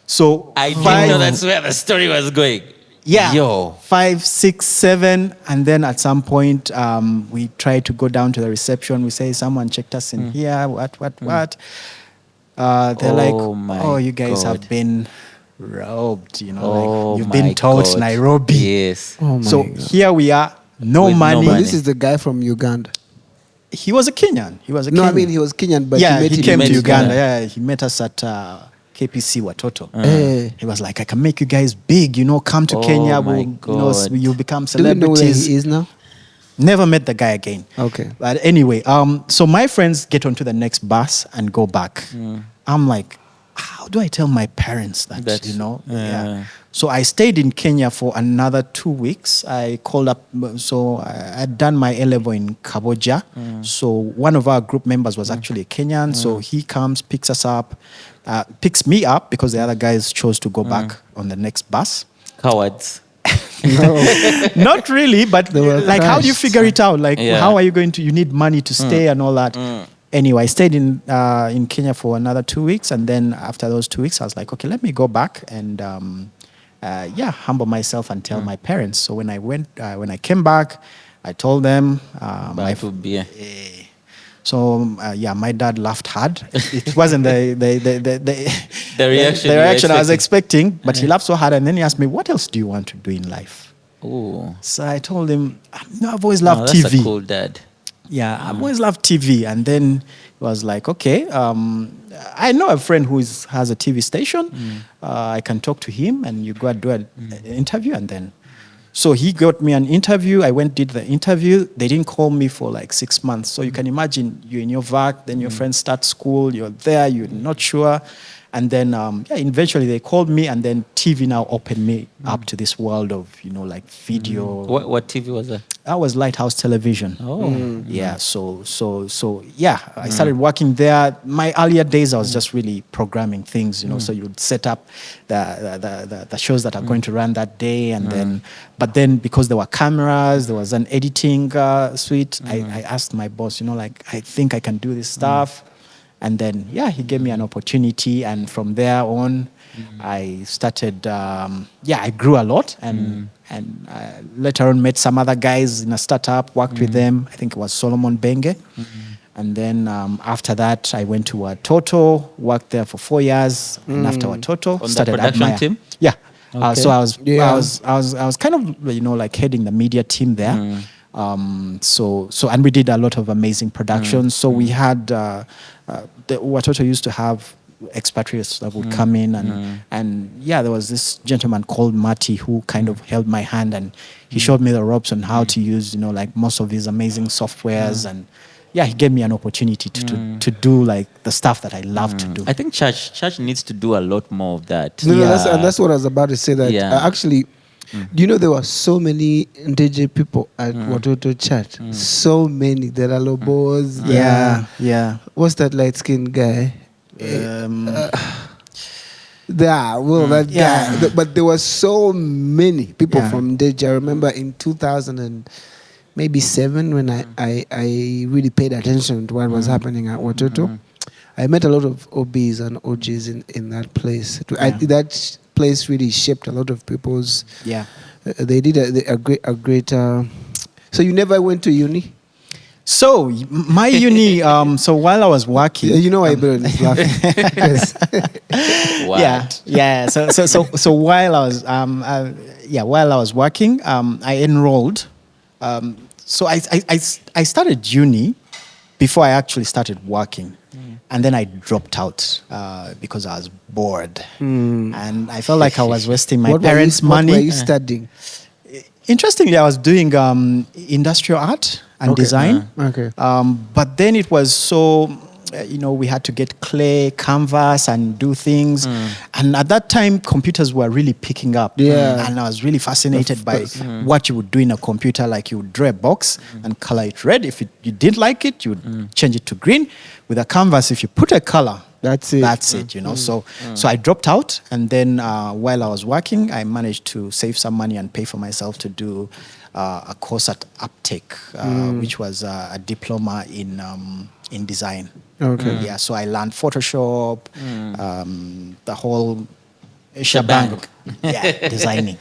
So I didn't know that's where the story was going. Yeah. Yo. 5, 6, 7. And then at some point, we try to go down to the reception. We say, "Someone checked us in here. What? They're like, you guys have been robbed, you've been taught Nairobi." Yes. Oh my So God. here we are. No With no money. money. This is the guy from Uganda. He was a Kenyan. No, I mean he was Kenyan, but yeah, you met he him came in to Uganda. Uganda. Yeah, he met us at KPC Watoto. Eh. He was like, "I can make you guys big, come to Kenya. my God. You'll become Do you know where celebrities." he is now? Never met the guy again. Okay. But anyway, so my friends get onto the next bus and go back. I'm like, how do I tell my parents that, Yeah. So I stayed in Kenya for another 2 weeks. I called up, so I had done my A-level in Kaboja. So one of our group members was actually a Kenyan. So he comes, picks us up, picks me up because the other guys chose to go back on the next bus. Cowards. Not really, but were like, how do you crushed. figure it out? Like, Yeah. how are you going to? You need money to stay and all that. Anyway, I stayed in Kenya for another 2 weeks, and then after those 2 weeks, I was like, okay, let me go back and humble myself and tell my parents. So when I came back, I told them. My dad laughed hard. It wasn't the reaction I was expecting, but he laughed so hard, and then he asked me, "What else do you want to do in life?" Ooh. So I told him, "I've always loved That's TV." a cool dad. Yeah, I've always loved TV. And then he was like, "Okay, I know a friend who has a TV station. I can talk to him, and you go and do an interview." And then, so he got me an interview. I went, did the interview. They didn't call me for like 6 months. So you can imagine, you're in your vac, then your friends start school, you're there, you're not sure. And then, eventually they called me, and then TV now opened me up to this world of, like video. What TV was that? That was Lighthouse Television. Oh. Yeah. So I started working there. My earlier days, I was just really programming things, so you would set up the shows that are going to run that day. And then because there were cameras, there was an editing suite, I asked my boss, I think I can do this stuff. And then, he gave me an opportunity. And from there on, I started, I grew a lot. And later on met some other guys in a startup, worked with them. I think it was Solomon Benge. And then after that, I went to Watoto, worked there for 4 years. And after Watoto, On started the production Admire. team? Yeah. Okay. So I was kind of, heading the media team there. And we did a lot of amazing productions. So we had Watoto used to have expatriates that would come in, and there was this gentleman called Marty who kind of held my hand, and he showed me the ropes on how to use most of these amazing softwares, and he gave me an opportunity to do like the stuff that I love to do. I think church needs to do a lot more of that. No, that's what I was about to say. That actually, do you know there were so many DJ people at Watoto Church? So many. There are Lobos. Yeah. What's that light skinned guy? That guy. But there were so many people from DJ. I remember in 2007 when I really paid attention to what was happening at Watoto. I met a lot of OBs and OGs in that place. That place really shaped a lot of people's. Yeah. They did a great. So you never went to uni? So my uni. So while I was working, you know why Benon is laughing. Yeah. So while I was while I was working, I enrolled. So I started uni before I actually started working. And then I dropped out because I was bored. And I felt like I was wasting my parents' money. What were you studying? Interestingly, I was doing industrial art and design. But then it was so, we had to get clay, canvas, and do things. And at that time, computers were really picking up. And I was really fascinated by what you would do in a computer. Like you would draw a box and color it red. If you didn't like it, you would change it to green. With a canvas, if you put a color, that's it. So I dropped out, and then while I was working, I managed to save some money and pay for myself to do a course at Uptake, which was a diploma in design. So I learned Photoshop, the whole shebang. Designing.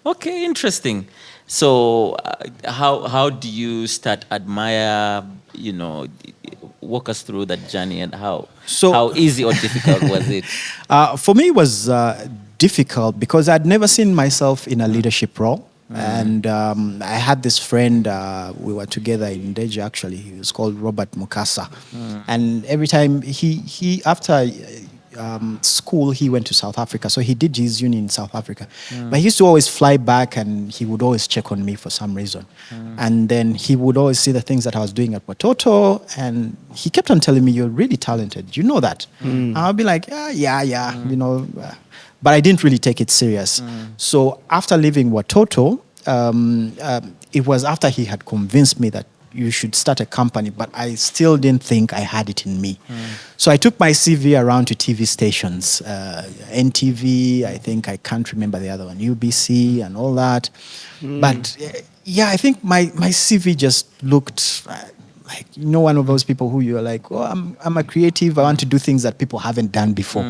Okay, interesting. So how do you start admire? Walk us through that journey and how easy or difficult was it? For me, it was difficult because I'd never seen myself in a leadership role. And I had this friend, we were together in Deja actually, he was called Robert Mukasa. And every time he after school, he went to South Africa. So he did his uni in South Africa. But he used to always fly back and he would always check on me for some reason. And then he would always see the things that I was doing at Watoto. And he kept on telling me, you're really talented. You know that? And I'll be like, yeah. But I didn't really take it serious. So after leaving Watoto, it was after he had convinced me that you should start a company, but I still didn't think I had it in me. So I took my CV around to TV stations, NTV, I can't remember the other one, UBC and all that. But I think my CV just looked like, one of those people who you're like, I'm a creative, I want to do things that people haven't done before.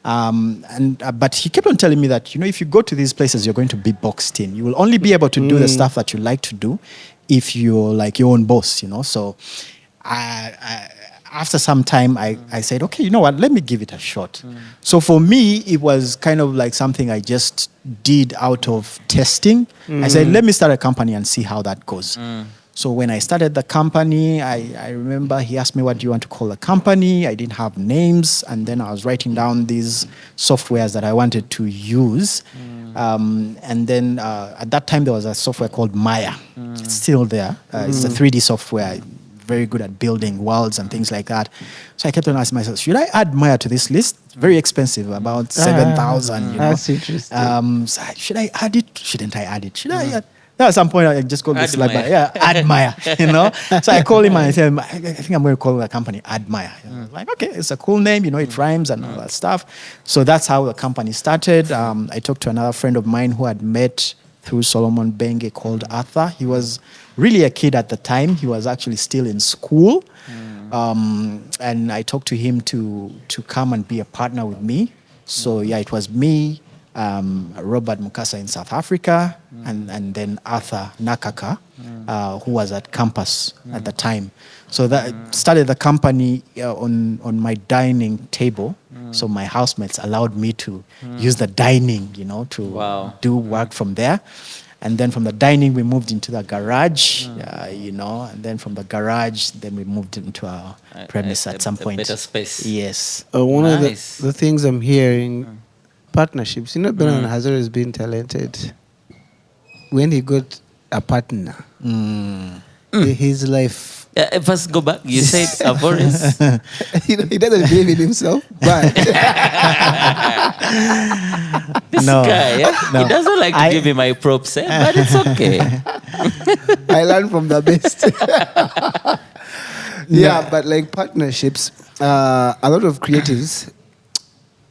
But he kept on telling me that, if you go to these places, you're going to be boxed in. You will only be able to do the stuff that you like to do if you're like your own boss, So after some time, I said, okay, you know what, let me give it a shot. So for me, it was kind of like something I just did out of testing. I said, let me start a company and see how that goes. So when I started the company, I remember he asked me, what do you want to call the company? I didn't have names. And then I was writing down these softwares that I wanted to use. And then at that time, there was a software called Maya. It's still there. It's a 3D software, very good at building worlds and things like that. So I kept on asking myself, should I add Maya to this list? Very expensive, about 7,000. That's interesting. So should I add it? Shouldn't I add it? Should I add? At some point, I just called this like, Admire, So I called him and I said, I think I'm going to call the company Admire. Like, okay, it's a cool name, it rhymes and all that stuff. So that's how the company started. I talked to another friend of mine who had met through Solomon Benge called Arthur. He was really a kid at the time. He was actually still in school. And I talked to him to come and be a partner with me. So it was me, Robert Mukasa in South Africa, and then Arthur Nakaka, who was at campus at the time. So that started the company on my dining table. So my housemates allowed me to use the dining, to do work from there. And then from the dining, we moved into the garage, and then from the garage, then we moved into our premise at some point. Better space. Yes. One of the things I'm hearing, partnerships. Benon has always been talented. When he got a partner, his life. First, go back. You said Avoris. He doesn't believe in himself, but This guy, he doesn't like to give me my props, but it's okay. I learned from the best. Yeah, but like partnerships, a lot of creatives,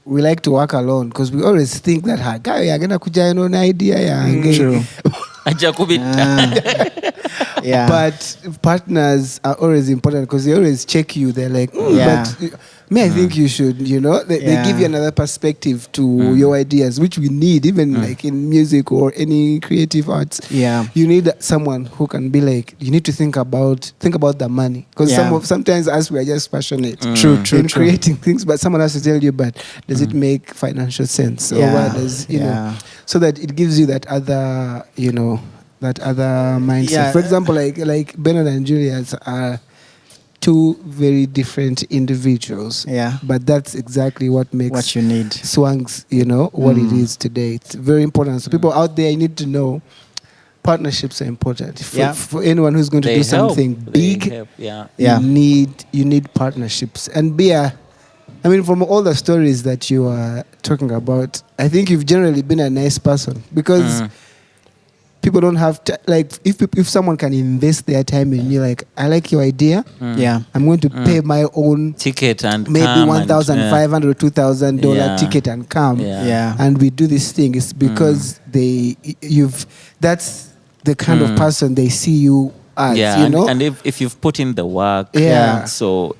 we like to work alone because we always think that guy, you're gonna kuja an idea. True. Yeah. But partners are always important because they always check you. They're like, Yeah. but I think you should, they give you another perspective to your ideas, which we need, even like in music or any creative arts. Yeah. You need someone who can be like, you need to think about the money. Because sometimes us, we are just passionate True. in creating things, but someone has to tell you, but does it make financial sense? Or what does, know, so that it gives you that other, that other mindset. Yeah. For example, like Benon and Julius are two very different individuals. Yeah. But that's exactly what makes What you need. Swangz, what it is today. It's very important. So people out there, you need to know partnerships are important. For anyone who's going to do something big, you need partnerships. And from all the stories that you are talking about, I think you've generally been a nice person because people don't have if someone can invest their time in you, like, I like your idea, I'm going to pay my own ticket and maybe $1,500 or $2,000 ticket and come, and we do this thing. It's because that's the kind of person they see you as, and if you've put in the work, so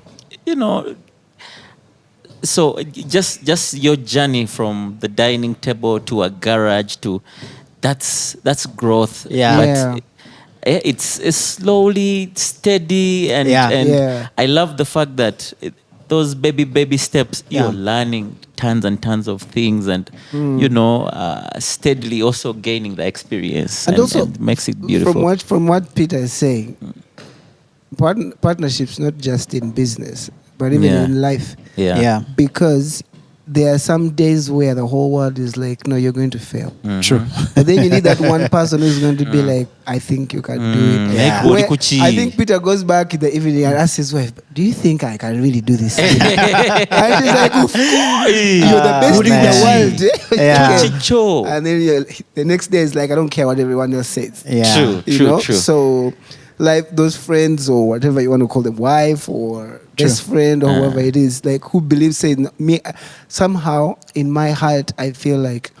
so just your journey from the dining table to a garage to that's growth. But it's slowly steady and I love the fact that those baby steps, you're learning tons and tons of things and steadily also gaining the experience and also and makes it beautiful. From what Peter is saying, partnerships not just in business but even in life, because there are some days where the whole world is like, no, you're going to fail. True. And then you need that one person who's going to be like, I think you can do it. I think Peter goes back in the evening and asks his wife, do you think I can really do this? And she's like, of course, you're the best in the world. And then the next day is like, I don't care what everyone else says. True. So like those friends or whatever you want to call them, wife or best friend or whoever it is, like who believes in me, somehow in my heart I feel like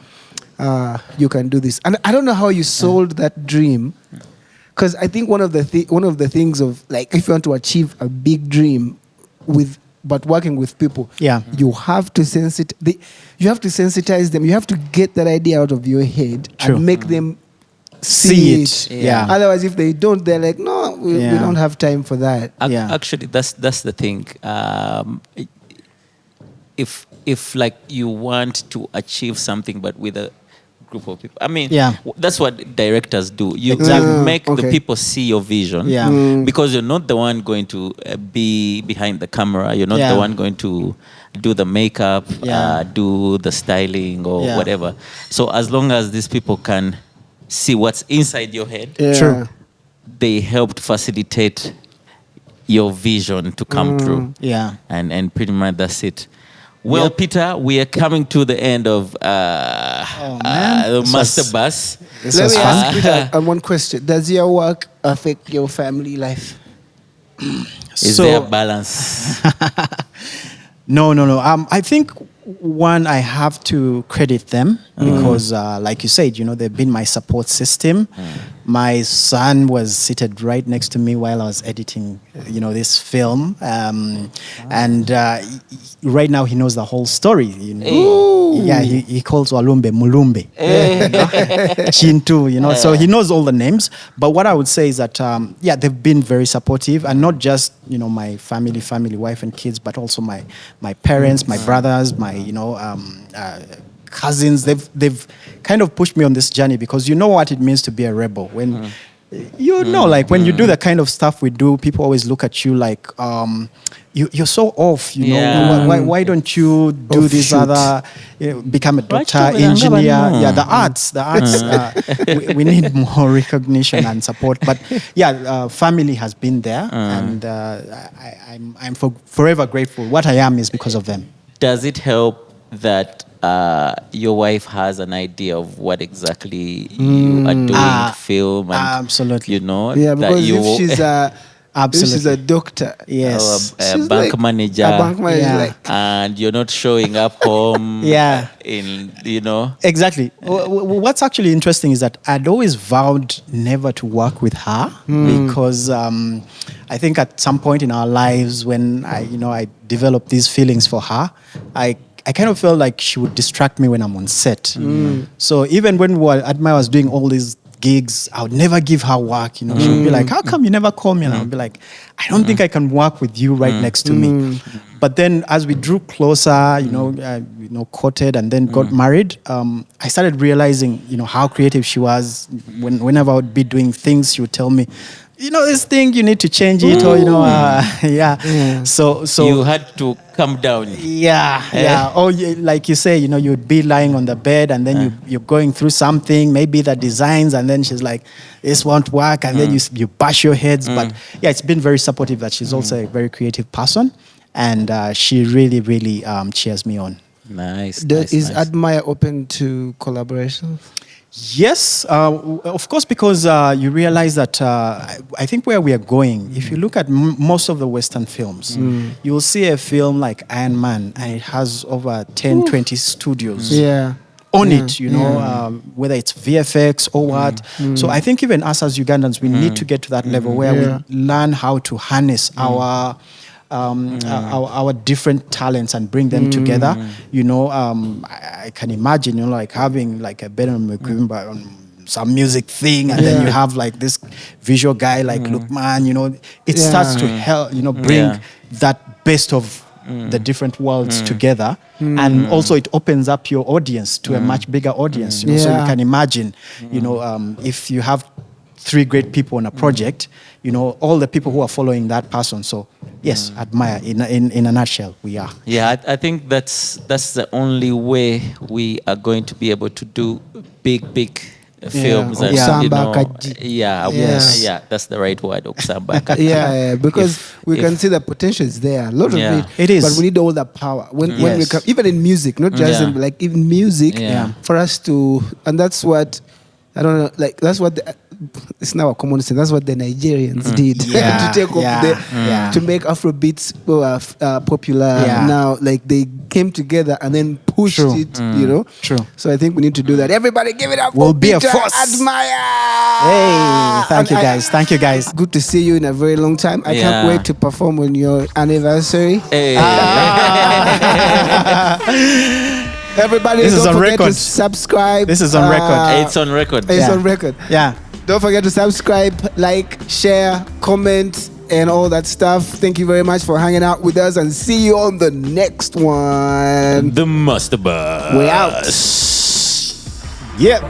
you can do this. And I don't know how you sold that dream, because I think one of the things of, like, if you want to achieve a big dream but working with people, you have to sensitize them. You have to get that idea out of your head and make them see it. Otherwise, if they don't, they're like, no, we don't have time for that. Actually, that's the thing. If like you want to achieve something, but with a group of people, that's what directors do. You make the people see your vision, because you're not the one going to be behind the camera. You're not the one going to do the makeup, do the styling or whatever. So as long as these people can see what's inside your head, they helped facilitate your vision to come true. And pretty much that's it. Well, Peter, we are coming to the end of the Master Bus. Let me ask Peter one question. Does your work affect your family life? Is there a balance? No. I think one, I have to credit them because, like you said, they've been my support system. My son was seated right next to me while I was editing, this film, and right now he knows the whole story. He calls Walumbe Mulumbe, Chintu. So he knows all the names. But what I would say is that they've been very supportive, and not just my family, wife and kids, but also my parents, my brothers, my cousins. They've kind of pushed me on this journey, because you know what it means to be a rebel. When when you do the kind of stuff we do, people always look at you like you're so off, you know. Yeah. Why don't you do this Offshoot. other, become a doctor, Right, engineer? no. Yeah, the arts. We need more recognition and support. But yeah, family has been there, and I'm forever grateful. What I am is because of them. Does it help that your wife has an idea of what exactly you are doing, film, and Absolutely. you know, Yeah, that because you if she's a Absolutely. if she's a doctor, Yes. a she's bank like manager, a bank manager, Yeah. like, and you're not showing up home, Yeah. in you know, Exactly. What's actually interesting is that I'd always vowed never to work with her because I think at some point in our lives when I developed these feelings for her, I kind of felt like she would distract me when I'm on set. So even when Admire was doing all these gigs, I would never give her work. You know, she would be like, "How come you never call me?" And I would be like, "I don't think I can work with you right next to me." But then, as we drew closer, courted and then got married, I started realizing, how creative she was. Whenever I would be doing things, she would tell me, this thing, you need to change it, or yeah. So you had to come down. yeah. Or like you say, you'd be lying on the bed and then you're going through something, maybe the designs, and then she's like, this won't work, and then you bash your heads. But yeah, it's been very supportive that she's also a very creative person, and she really, really cheers me on. Nice. is Admire open to collaborations? Yes, of course, because you realize that I think where we are going, if you look at most of the Western films, you will see a film like Iron Man, and it has over 10, 20 studios on it, whether it's VFX or what. So I think even us as Ugandans, we need to get to that level where we learn how to harness our different talents and bring them together. I can imagine, like having like a Benon Mugumbya on some music thing, and then you have like this visual guy like Lukman. It starts to help, bring that best of the different worlds together, and also it opens up your audience to a much bigger audience. So you can imagine, if you have 3 great people on a project, all the people who are following that person. So yes, Admire in a nutshell, we are. Yeah, I think that's the only way we are going to be able to do big films. And, that's the right word, Okusamba. Because we can see the potential is there. A lot of it. It is. But we need all the power. When we come, even in music, not just in, like even music, for us to, and that's what, I don't know, like that's what it's now a common sense. That's what the Nigerians did to take off to make Afrobeats popular. Now, like they came together and then pushed it. True. So I think we need to do that. Everybody, give it up. We'll for be a Peter force. Admire. Hey, thank you guys. Good to see you in a very long time. I can't wait to perform on your anniversary. Hey. Everybody, This is don't on forget record. to subscribe. This is on record. It's on record. It's on record. Yeah. Don't forget to subscribe, like, share, comment, and all that stuff. Thank you very much for hanging out with us, and see you on the next one. The Master Bus. We're out. Yep.